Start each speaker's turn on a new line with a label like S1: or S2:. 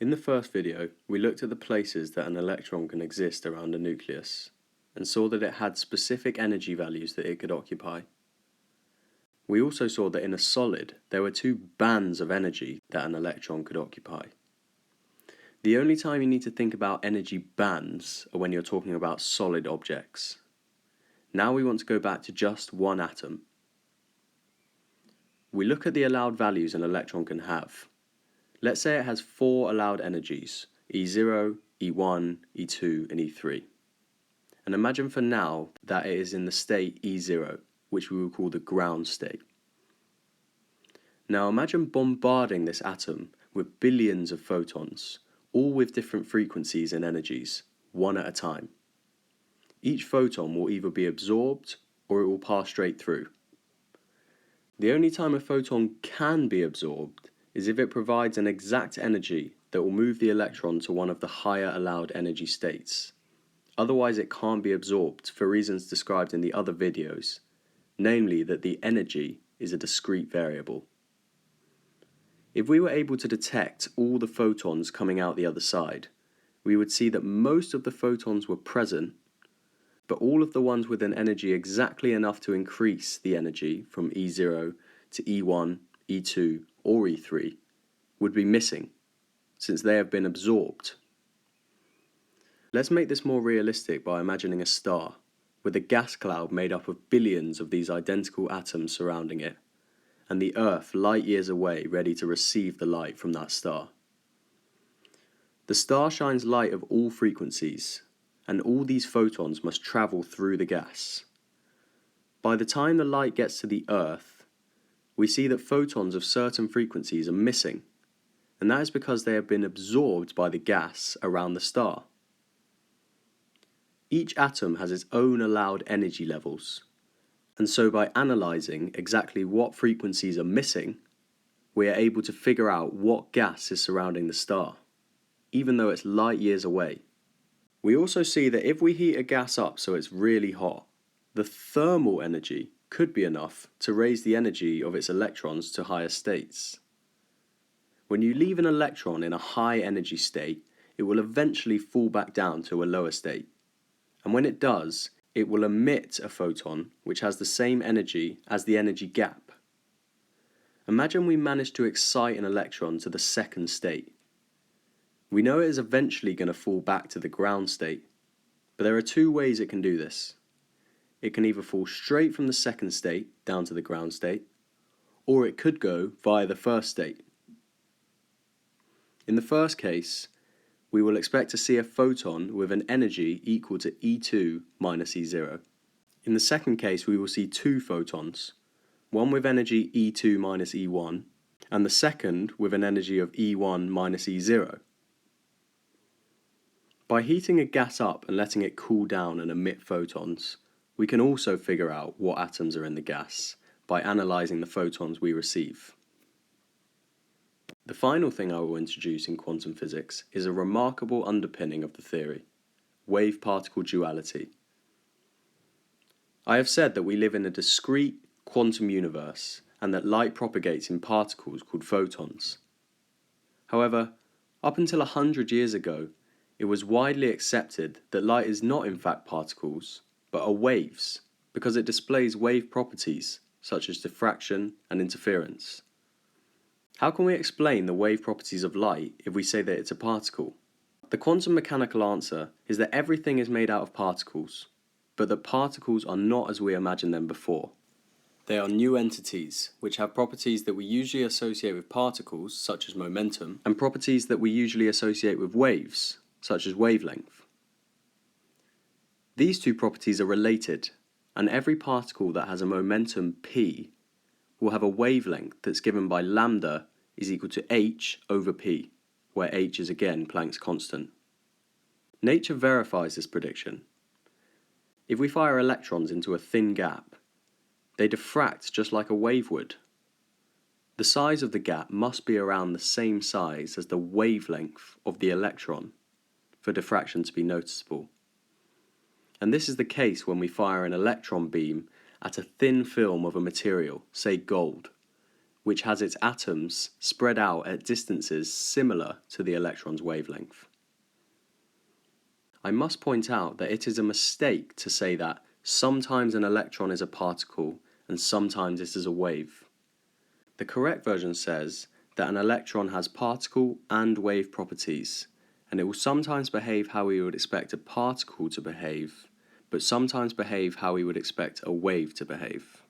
S1: In the first video, we looked at the places that an electron can exist around a nucleus, and saw that it had specific energy values that it could occupy. We also saw that in a solid, there were two bands of energy that an electron could occupy. The only time you need to think about energy bands are when you're talking about solid objects. Now we want to go back to just one atom. We look at the allowed values an electron can have. Let's say it has 4 allowed energies, E0, E1, E2 and E3. And imagine for now that it is in the state E0, which we will call the ground state. Now imagine bombarding this atom with billions of photons, all with different frequencies and energies, one at a time. Each photon will either be absorbed or it will pass straight through. The only time a photon can be absorbed is if it provides an exact energy that will move the electron to one of the higher allowed energy states. Otherwise it can't be absorbed for reasons described in the other videos, namely that the energy is a discrete variable. If we were able to detect all the photons coming out the other side, we would see that most of the photons were present, but all of the ones with an energy exactly enough to increase the energy from E0 to E1, E2 or E3 would be missing, since they have been absorbed. Let's make this more realistic by imagining a star, with a gas cloud made up of billions of these identical atoms surrounding it, and the Earth light years away ready to receive the light from that star. The star shines light of all frequencies, and all these photons must travel through the gas. By the time the light gets to the Earth, we see that photons of certain frequencies are missing, and that is because they have been absorbed by the gas around the star. Each atom has its own allowed energy levels, and so by analysing exactly what frequencies are missing, we are able to figure out what gas is surrounding the star, even though it's light years away. We also see that if we heat a gas up so it's really hot, the thermal energy could be enough to raise the energy of its electrons to higher states. When you leave an electron in a high energy state, it will eventually fall back down to a lower state. And when it does, it will emit a photon which has the same energy as the energy gap. Imagine we manage to excite an electron to the second state. We know it is eventually going to fall back to the ground state, but there are two ways it can do this. It can either fall straight from the second state down to the ground state, or it could go via the first state. In the first case, we will expect to see a photon with an energy equal to E2 minus E0. In the second case, we will see two photons, one with energy E2 minus E1, and the second with an energy of E1 minus E0. By heating a gas up and letting it cool down and emit photons, we can also figure out what atoms are in the gas by analysing the photons we receive. The final thing I will introduce in quantum physics is a remarkable underpinning of the theory: wave-particle duality. I have said that we live in a discrete quantum universe and that light propagates in particles called photons. However, up until 100 years ago, it was widely accepted that light is not in fact particles, but are waves, because it displays wave properties such as diffraction and interference. How can we explain the wave properties of light if we say that it's a particle? The quantum mechanical answer is that everything is made out of particles, but that particles are not as we imagined them before. They are new entities, which have properties that we usually associate with particles, such as momentum, and properties that we usually associate with waves, such as wavelength. These two properties are related, and every particle that has a momentum p will have a wavelength that's given by lambda is equal to h over p, where h is again Planck's constant. Nature verifies this prediction. If we fire electrons into a thin gap, they diffract just like a wave would. The size of the gap must be around the same size as the wavelength of the electron for diffraction to be noticeable. And this is the case when we fire an electron beam at a thin film of a material, say gold, which has its atoms spread out at distances similar to the electron's wavelength. I must point out that it is a mistake to say that sometimes an electron is a particle and sometimes it is a wave. The correct version says that an electron has particle and wave properties, and it will sometimes behave how we would expect a particle to behave, but sometimes behave how we would expect a wave to behave.